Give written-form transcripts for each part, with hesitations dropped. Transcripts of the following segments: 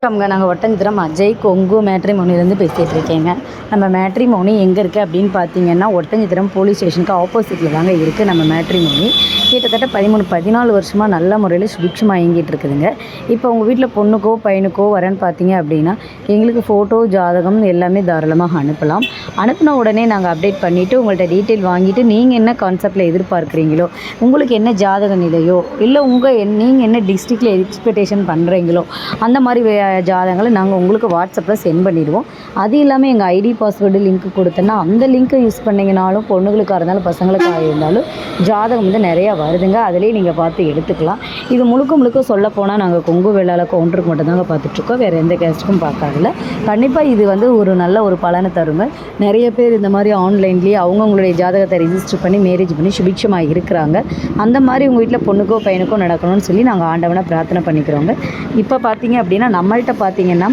நாங்கள் ஒட்டஞ்சத்திரம் அஜய் கொங்கு மேட்ரிமோனிலேருந்து பேசிகிட்டு இருக்கேங்க. நம்ம மேட்ரிமோனி எங்கே இருக்குது அப்படின்னு பார்த்தீங்கன்னா, ஒட்டஞ்சத்திரம் போலீஸ் ஸ்டேஷனுக்கு ஆப்போசிட்டில் தாங்க இருக்குது நம்ம மேட்ரிமோனி. கிட்டத்தட்ட 13-14 வருஷமாக நல்ல முறையில் சுபிக்ஷமாக இயங்கிட்டு இருக்குதுங்க. இப்போ உங்கள் வீட்டில் பொண்ணுக்கோ பையனுக்கோ வரேன்னு பார்த்தீங்க அப்படின்னா, எங்களுக்கு ஃபோட்டோ ஜாதகம் எல்லாமே தாராளமாக அனுப்பலாம். அனுப்பின உடனே நாங்கள் அப்டேட் பண்ணிவிட்டு உங்கள்கிட்ட டீட்டெயில் வாங்கிட்டு நீங்கள் என்ன கான்செப்டில் எதிர்பார்க்குறீங்களோ, உங்களுக்கு என்ன ஜாதக நிலையோ, இல்லை நீங்கள் என்ன டிஸ்ட்ரிக்டில் எக்ஸ்பெக்டேஷன் பண்ணுறீங்களோ அந்த மாதிரி ஜாதகங்களை நாங்கள் உங்களுக்கு வாட்ஸ்அப்பில் சென்ட் பண்ணிடுவோம். அது இல்லாமல் எங்கள் ஐடி பாஸ்வேர்டு லிங்க் கொடுத்தோன்னா அந்த லிங்க்கை யூஸ் பண்ணிங்கனாலும் பொண்ணுங்களுக்காக இருந்தாலும் பசங்களுக்காக இருந்தாலும் ஜாதகம் வந்து நிறையா வருதுங்க. அதிலே நீங்கள் பார்த்து எடுத்துக்கலாம். இது முழுக்க சொல்லப்போனால் நாங்கள் கொங்கு வேளாள கவுண்டருக்கு மட்டும்தாங்க பார்த்துட்ருக்கோம். வேறு எந்த கேஸ்ட்டுக்கும் பார்க்காதில்ல. கண்டிப்பாக இது வந்து ஒரு நல்ல ஒரு பலனை தருங்க. நிறைய பேர் இந்த மாதிரி ஆன்லைன்லேயே அவங்கவுங்களுடைய ஜாதகத்தை ரிஜிஸ்டர் பண்ணி மேரேஜ் பண்ணி சுபிக்ஷமாக இருக்கிறாங்க. அந்த மாதிரி உங்கள் வீட்டில் பொண்ணுக்கோ பையனுக்கோ நடக்கணும்னு சொல்லி நாங்கள் ஆண்டவனை பிரார்த்தனை பண்ணிக்கிறோங்க. இப்போ பார்த்தீங்க அப்படின்னா நம்மள்கிட்ட பார்த்தீங்கன்னா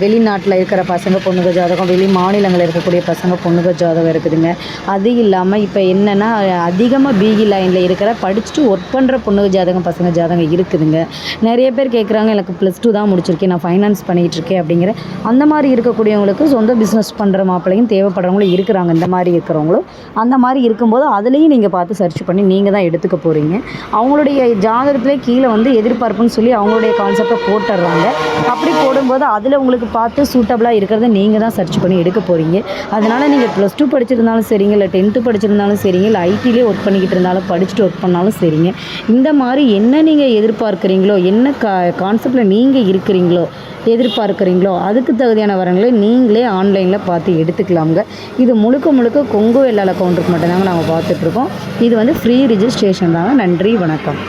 வெளிநாட்டில் இருக்கிற பசங்க பொண்ணுங்க ஜாதகம், வெளி மாநிலங்களில் இருக்கக்கூடிய பசங்க பொண்ணுங்க ஜாதகம் இருக்குதுங்க. அது இல்லாமல் இப்போ என்னென்னா அதிகமாக பிஇ லைனில் இருக்கிற படிச்சுட்டு ஒர்க் பண்ணுற பொண்ணுங்க ஜாதகம் பசங்க ஜாதகம் இருக்குதுங்க. நிறைய பேர் கேட்குறாங்க, எனக்கு +2 தான் முடிச்சிருக்கேன், நான் ஃபைனான்ஸ் பண்ணிகிட்ருக்கேன் அப்படிங்கிற அந்த மாதிரி இருக்கக்கூடியவங்களுக்கு சொந்த பிஸ்னஸ் பண்ணுற மாப்பிள்ளையும் தேவைப்படுறவங்களும் இருக்கிறாங்க. இந்த மாதிரி இருக்கிறவங்களும் அந்த மாதிரி இருக்கும்போது அதுலேயும் நீங்கள் பார்த்து சர்ச் பண்ணி நீங்கள் தான் எடுத்துக்க போகிறீங்க. அவங்களுடைய ஜாதகத்திலே கீழே வந்து எதிர்பார்ப்புன்னு சொல்லி அவங்களுடைய கான்செப்டை போட்டுடுறாங்க. அப்படி போடும்போது அதில் உங்களுக்கு பார்த்து சூட்டபுளாக இருக்கிறத நீங்கள் தான் சர்ச் பண்ணி எடுக்க போகிறீங்க. அதனால் நீங்கள் +2 படிச்சிருந்தாலும் சரிங்க, இல்லை 10th படிச்சிருந்தாலும் சரிங்க, இல்லை ஐடியிலே ஒர்க் பண்ணிக்கிட்டு இருந்தாலும் படிச்சுட்டு ஒர்க் பண்ணாலும் சரிங்க, இந்த மாதிரி என்ன நீங்கள் எதிர்பார்க்குறீங்களோ, என்ன கான்செப்டில் நீங்கள் இருக்கிறீங்களோ எதிர்பார்க்குறீங்களோ அதுக்கு தகுதியான வரங்களை நீங்களே ஆன்லைனில் பார்த்து எடுத்துக்கலாமுங்க. இது முழுக்க கொங்கு வேளாள கவுண்டருக்கு மட்டும்தாங்க நாங்கள் பார்த்துட்ருக்கோம். இது வந்து ஃப்ரீ ரிஜிஸ்ட்ரேஷன் தாங்க. நன்றி, வணக்கம்.